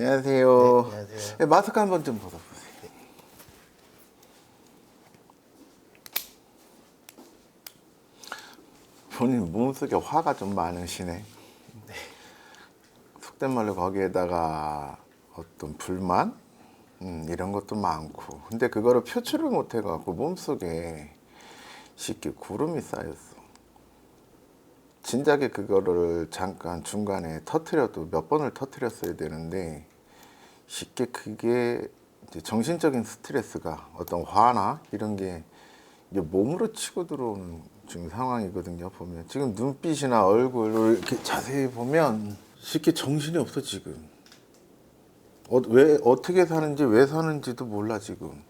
안녕하세요. 네, 안녕하세요. 네, 마스크 한번 좀 벗어보세요. 본인 몸속에 화가 좀 많으시네. 속된 말로 거기에다가 어떤 불만? 이런 것도 많고. 근데 그거를 표출을 못 해갖고 몸속에 쉽게 구름이 쌓였어. 진작에 그거를 잠깐 중간에 터트려도 몇 번을 터트렸어야 되는데 쉽게 그게 이제 정신적인 스트레스가 어떤 화나 이런 게 이제 몸으로 치고 들어오는 지금 상황이거든요. 보면 지금 눈빛이나 얼굴을 이렇게 자세히 보면 쉽게 정신이 없어 지금. 왜 어떻게 사는지 왜 사는지도 몰라 지금.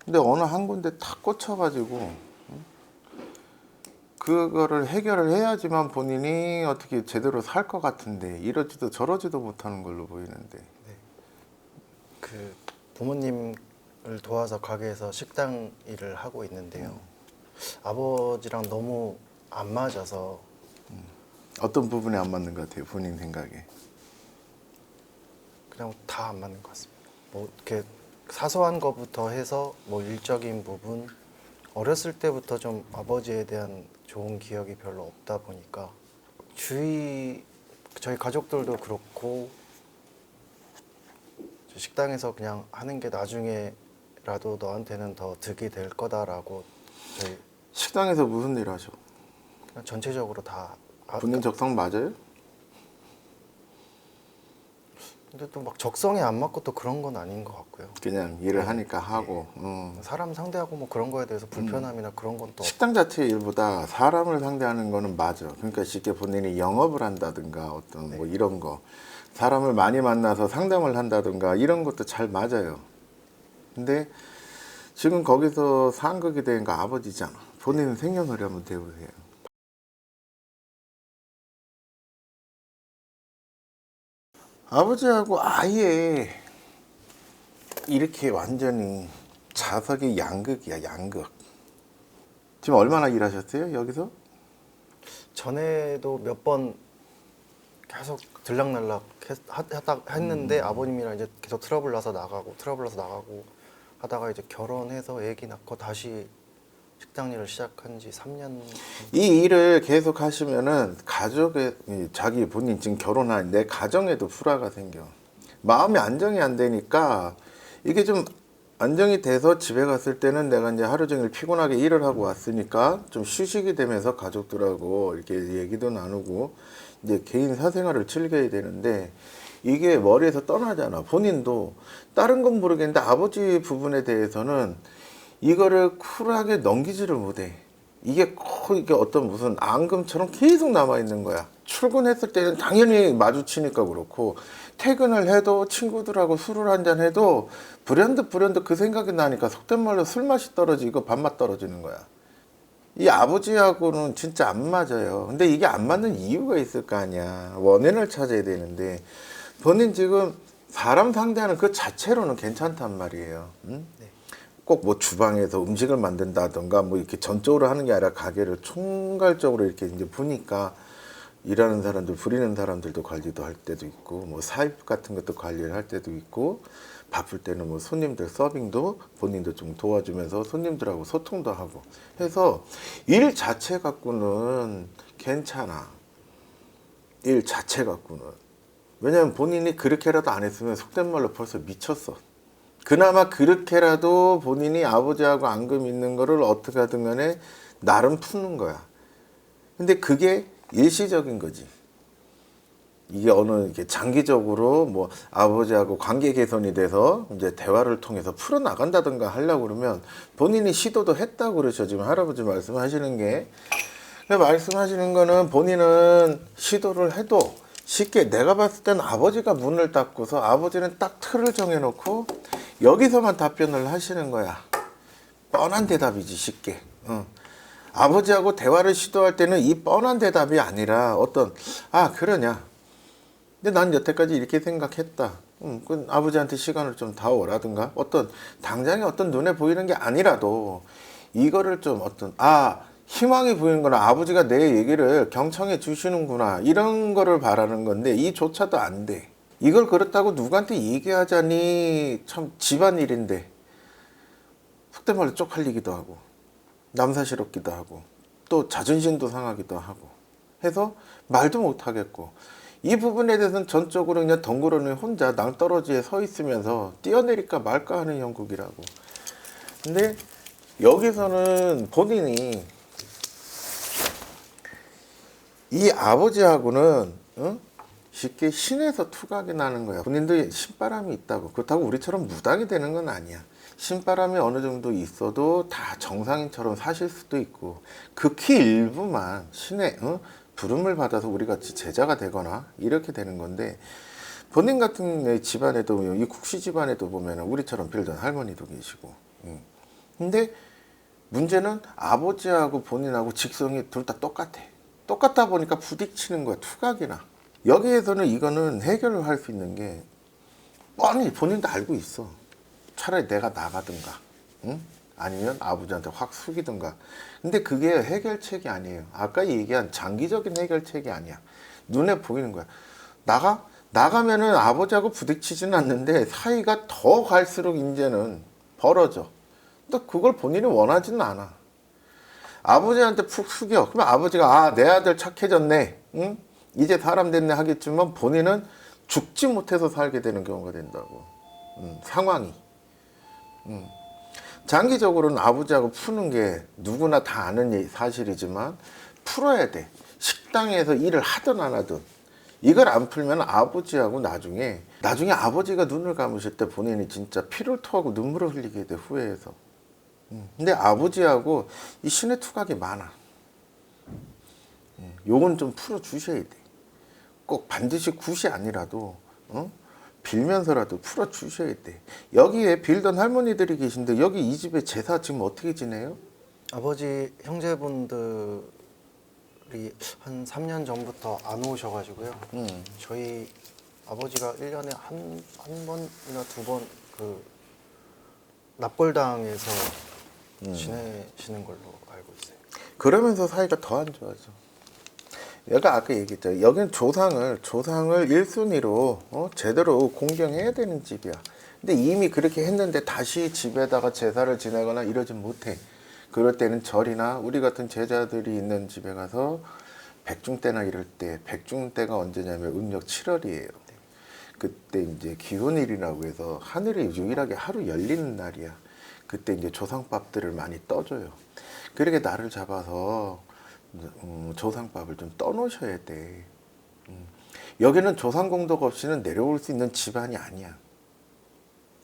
근데 어느 한 군데 탁 꽂혀가지고 그거를 해결을 해야지만 본인이 어떻게 제대로 살 것 같은데 이러지도 저러지도 못하는 걸로 보이는데. 그 부모님을 도와서 가게에서 식당 일을 하고 있는데요. 아버지랑 너무 안 맞아서 어떤 부분이 안 맞는 것 같아요 본인 생각에? 그냥 다 안 맞는 것 같습니다. 뭐 이렇게 사소한 것부터 해서 뭐 일적인 부분, 어렸을 때부터 좀 아버지에 대한 좋은 기억이 별로 없다 보니까 저희 가족들도 그렇고 식당에서 그냥 하는 게 나중에라도 너한테는 더 득이 될 거다라고 저희 식당에서 무슨 일 하셔? 그냥 전체적으로 다 본인 적성 맞아요? 근데 또 막 적성에 안 맞고 또 그런 건 아닌 것 같고요. 그냥 일을 네. 하니까 하고. 사람 상대하고 뭐 그런 거에 대해서 불편함이나 그런 건 또 식당 자체 일보다 사람을 상대하는 거는 맞아. 그러니까 쉽게 본인이 영업을 한다든가 어떤 뭐 이런 거 사람을 많이 만나서 상담을 한다든가 이런 것도 잘 맞아요. 근데 지금 거기서 상극이 된 거 아버지잖아. 본인은 생년월일 한번 대보세요. 아버지하고 아예 이렇게 완전히 자석이 양극이야, 양극. 지금 얼마나 일하셨어요, 여기서? 전에도 몇 번 계속 들락날락 했는데 아버님이랑 이제 계속 트러블 나서 나가고 하다가 이제 결혼해서 아기 낳고 다시 식당 일을 시작한 지 3년. 이 일을 계속 하시면은 가족의 자기 본인 지금 결혼한 내 가정에도 불화가 생겨. 마음이 안정이 안 되니까 이게 좀 안정이 돼서 집에 갔을 때는 내가 이제 하루 종일 피곤하게 일을 하고 왔으니까 좀 휴식이 되면서 가족들하고 이렇게 얘기도 나누고 이제 개인 사생활을 즐겨야 되는데 이게 머리에서 떠나잖아. 본인도 다른 건 모르겠는데 아버지 부분에 대해서는 이거를 쿨하게 넘기지를 못해. 이게 어떤 무슨 앙금처럼 계속 남아있는 거야. 출근했을 때는 당연히 마주치니까 그렇고, 퇴근을 해도 친구들하고 술을 한잔 해도 불현듯 그 생각이 나니까 속된 말로 술 맛이 떨어지고 밥맛 떨어지는 거야. 이 아버지하고는 진짜 안 맞아요. 근데 이게 안 맞는 이유가 있을 거 아니야. 원인을 찾아야 되는데, 본인 지금 사람 상대하는 그 자체로는 괜찮단 말이에요. 응? 꼭 뭐 주방에서 음식을 만든다던가 뭐 이렇게 전적으로 하는 게 아니라 가게를 총괄적으로 이렇게 이제 보니까 일하는 사람들, 부리는 사람들도 관리도 할 때도 있고 뭐 사입 같은 것도 관리를 할 때도 있고 바쁠 때는 뭐 손님들 서빙도 본인도 좀 도와주면서 손님들하고 소통도 하고 해서 일 자체 갖고는 괜찮아. 일 자체 갖고는. 왜냐면 본인이 그렇게라도 안 했으면 속된 말로 벌써 미쳤어. 그나마 그렇게라도 본인이 아버지하고 앙금 있는 거를 어떻게 하든 간에 나름 푸는 거야. 근데 그게 일시적인 거지. 이게 어느 이렇게 장기적으로 뭐 아버지하고 관계 개선이 돼서 이제 대화를 통해서 풀어 나간다든가 하려고 그러면 본인이 시도도 했다고 그러죠. 지금 할아버지 말씀하시는 게. 말씀하시는 거는 본인은 시도를 해도 쉽게 내가 봤을 때는 아버지가 문을 닫고서 아버지는 딱 틀을 정해놓고 여기서만 답변을 하시는 거야. 뻔한 대답이지 쉽게. 아버지하고 대화를 시도할 때는 이 뻔한 대답이 아니라 어떤 그러냐. 근데 난 여태까지 이렇게 생각했다. 그 아버지한테 시간을 좀 다오라든가 어떤 당장에 어떤 눈에 보이는 게 아니라도 이거를 좀 어떤 희망이 보이는 거나 아버지가 내 얘기를 경청해 주시는구나 이런 거를 바라는 건데 이조차도 안 돼. 이걸 그렇다고 누구한테 얘기하자니 참 집안일인데 속된 말로 쪽팔리기도 하고 남사스럽기도 하고 또 자존심도 상하기도 하고 해서 말도 못 하겠고 이 부분에 대해서는 전적으로 그냥 덩그러니 혼자 낭떠러지에 서 있으면서 뛰어내릴까 말까 하는 형국이라고. 근데 여기서는 본인이 이 아버지하고는 쉽게 신에서 투각이 나는 거야. 본인도 신바람이 있다고. 그렇다고 우리처럼 무당이 되는 건 아니야. 신바람이 어느 정도 있어도 다 정상인처럼 사실 수도 있고 극히 일부만 신의 부름을 받아서 우리 같이 제자가 되거나 이렇게 되는 건데 본인 같은 집안에도 이 국시 집안에도 보면 우리처럼 빌던 할머니도 계시고 근데 문제는 아버지하고 본인하고 직성이 둘 다 똑같아. 똑같다 보니까 부딪히는 거야. 투각이나. 여기에서는 이거는 해결을 할 수 있는 게 뻔히 본인도 알고 있어. 차라리 내가 나가든가 아니면 아버지한테 확 숙이든가. 근데 그게 해결책이 아니에요. 아까 얘기한 장기적인 해결책이 아니야. 눈에 보이는 거야. 나가면은 아버지하고 부딪히지는 않는데 사이가 더 갈수록 이제는 벌어져. 또 그걸 본인이 원하지는 않아. 아버지한테 푹 숙여. 그러면 아버지가 내 아들 착해졌네. 응? 이제 사람 됐네 하겠지만 본인은 죽지 못해서 살게 되는 경우가 된다고. 상황이. 장기적으로는 아버지하고 푸는 게 누구나 다 아는 사실이지만 풀어야 돼. 식당에서 일을 하든 안 하든 이걸 안 풀면 아버지하고 나중에 아버지가 눈을 감으실 때 본인이 진짜 피를 토하고 눈물을 흘리게 돼. 후회해서. 근데 아버지하고 이 신의 투각이 많아. 요건 좀 풀어 주셔야 돼. 꼭 반드시 굿이 아니라도 빌면서라도 풀어 주셔야 돼. 여기에 빌던 할머니들이 계신데 여기 이 집에 제사 지금 어떻게 지내요? 아버지 형제분들이 한 3년 전부터 안 오셔가지고요. 저희 아버지가 1년에 한 번이나 두 번 그 납골당에서 지내시는 걸로 알고 있어요. 그러면서 사이가 더 안 좋아져. 내가 아까 얘기했죠. 여기는 조상을 1순위로 제대로 공경해야 되는 집이야. 근데 이미 그렇게 했는데 다시 집에다가 제사를 지내거나 이러진 못해. 그럴 때는 절이나 우리 같은 제자들이 있는 집에 가서 백중때나 이럴 때, 백중때가 언제냐면 음력 7월이에요. 그때 이제 기혼일이라고 해서 하늘이 유일하게 하루 열리는 날이야. 그때 이제 조상밥들을 많이 떠줘요. 그렇게 날을 잡아서 조상밥을 좀 떠놓으셔야 돼. 여기는 조상공덕 없이는 내려올 수 있는 집안이 아니야.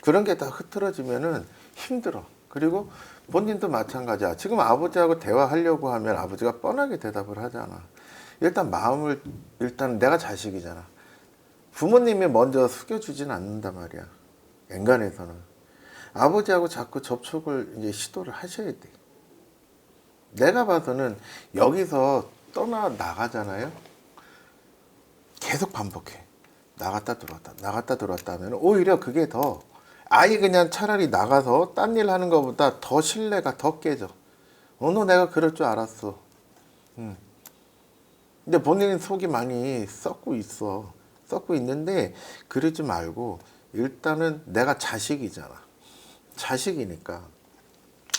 그런 게 다 흐트러지면은 힘들어. 그리고 본인도 마찬가지야. 지금 아버지하고 대화하려고 하면 아버지가 뻔하게 대답을 하잖아. 일단 내가 자식이잖아. 부모님이 먼저 숙여주진 않는단 말이야. 엔간해서는. 아버지하고 자꾸 접촉을 이제 시도를 하셔야 돼. 내가 봐서는 여기서 나가잖아요. 계속 반복해. 나갔다 들어왔다 하면 오히려 그게 더 아예 그냥 차라리 나가서 딴 일 하는 것보다 더 신뢰가 더 깨져. 너 내가 그럴 줄 알았어. 근데 본인은 속이 많이 썩고 있는데 그러지 말고 일단은 내가 자식이잖아. 자식이니까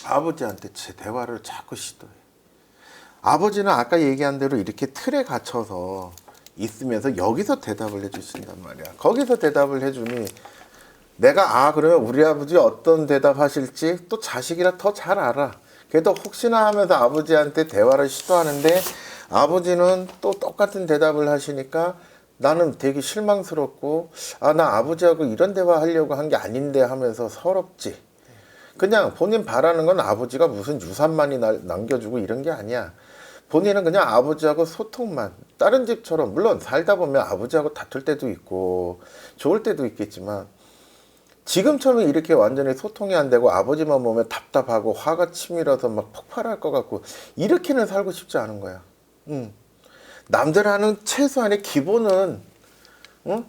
아버지한테 제 대화를 자꾸 시도해. 아버지는 아까 얘기한 대로 이렇게 틀에 갇혀서 있으면서 여기서 대답을 해주신단 말이야. 거기서 대답을 해주니 내가 그러면 우리 아버지 어떤 대답하실지 또 자식이라 더 잘 알아. 그래도 혹시나 하면서 아버지한테 대화를 시도하는데 아버지는 또 똑같은 대답을 하시니까 나는 되게 실망스럽고 나 아버지하고 이런 대화 하려고 한 게 아닌데 하면서 서럽지. 그냥 본인 바라는 건 아버지가 무슨 유산만이 남겨주고 이런 게 아니야. 본인은 그냥 아버지하고 소통만. 다른 집처럼 물론 살다 보면 아버지하고 다툴 때도 있고 좋을 때도 있겠지만 지금처럼 이렇게 완전히 소통이 안 되고 아버지만 보면 답답하고 화가 치밀어서 막 폭발할 것 같고 이렇게는 살고 싶지 않은 거야. 남들 하는 최소한의 기본은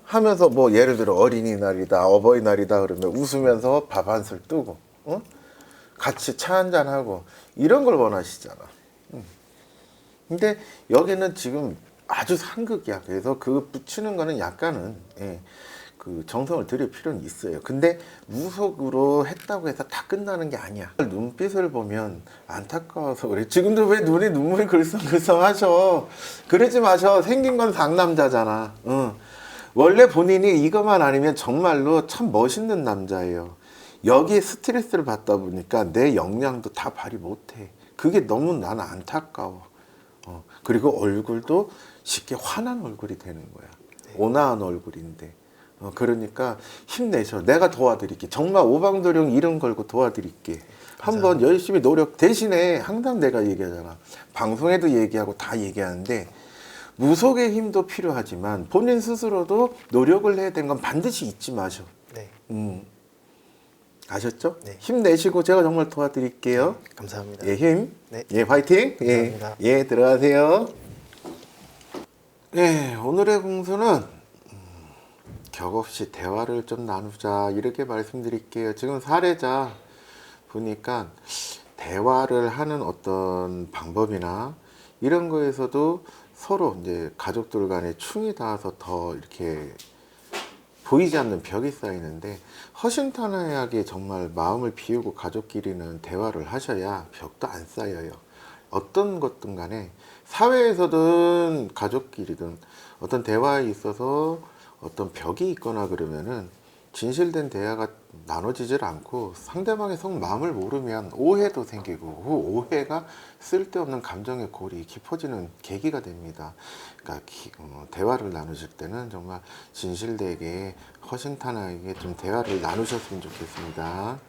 하면서 뭐 예를 들어 어린이날이다 어버이날이다 그러면 웃으면서 밥 한술 뜨고 같이 차 한잔 하고 이런 걸 원하시잖아. 근데 여기는 지금 아주 상극이야. 그래서 그 붙이는 거는 약간은 그 정성을 들일 필요는 있어요. 근데 무속으로 했다고 해서 다 끝나는 게 아니야. 눈빛을 보면 안타까워서 그래. 지금도 왜 눈에 눈물이 글썽글썽하셔. 그러지 마셔. 생긴 건 상남자잖아. 응. 원래 본인이 이것만 아니면 정말로 참 멋있는 남자예요. 여기에 스트레스를 받다 보니까 내 역량도 다 발휘 못해. 그게 너무 나는 안타까워. 그리고 얼굴도 쉽게 화난 얼굴이 되는 거야. 온화한 얼굴인데. 그러니까 힘내셔. 내가 도와드릴게. 정말 오방도령 이름 걸고 도와드릴게. 한번 열심히 노력. 대신에 항상 내가 얘기하잖아. 방송에도 얘기하고 다 얘기하는데 무속의 힘도 필요하지만 본인 스스로도 노력을 해야 되는 건 반드시 잊지 마셔. 네. 아셨죠? 네. 힘내시고 제가 정말 도와드릴게요. 감사합니다. 예, 힘. 네. 예, 화이팅. 감사합니다. 예, 들어가세요. 네, 오늘의 공수는 격없이 대화를 좀 나누자 이렇게 말씀드릴게요. 지금 사례자 보니까 대화를 하는 어떤 방법이나 이런 거에서도 서로 이제 가족들 간에 충이 닿아서 더 이렇게 보이지 않는 벽이 쌓이는데 허심탄회하게 정말 마음을 비우고 가족끼리는 대화를 하셔야 벽도 안 쌓여요. 어떤 것든 간에 사회에서든 가족끼리든 어떤 대화에 있어서 어떤 벽이 있거나 그러면은 진실된 대화가 나눠지질 않고 상대방의 속 마음을 모르면 오해도 생기고 그 오해가 쓸데없는 감정의 골이 깊어지는 계기가 됩니다. 그러니까 대화를 나누실 때는 정말 진실되게 허심탄회하게 좀 대화를 나누셨으면 좋겠습니다.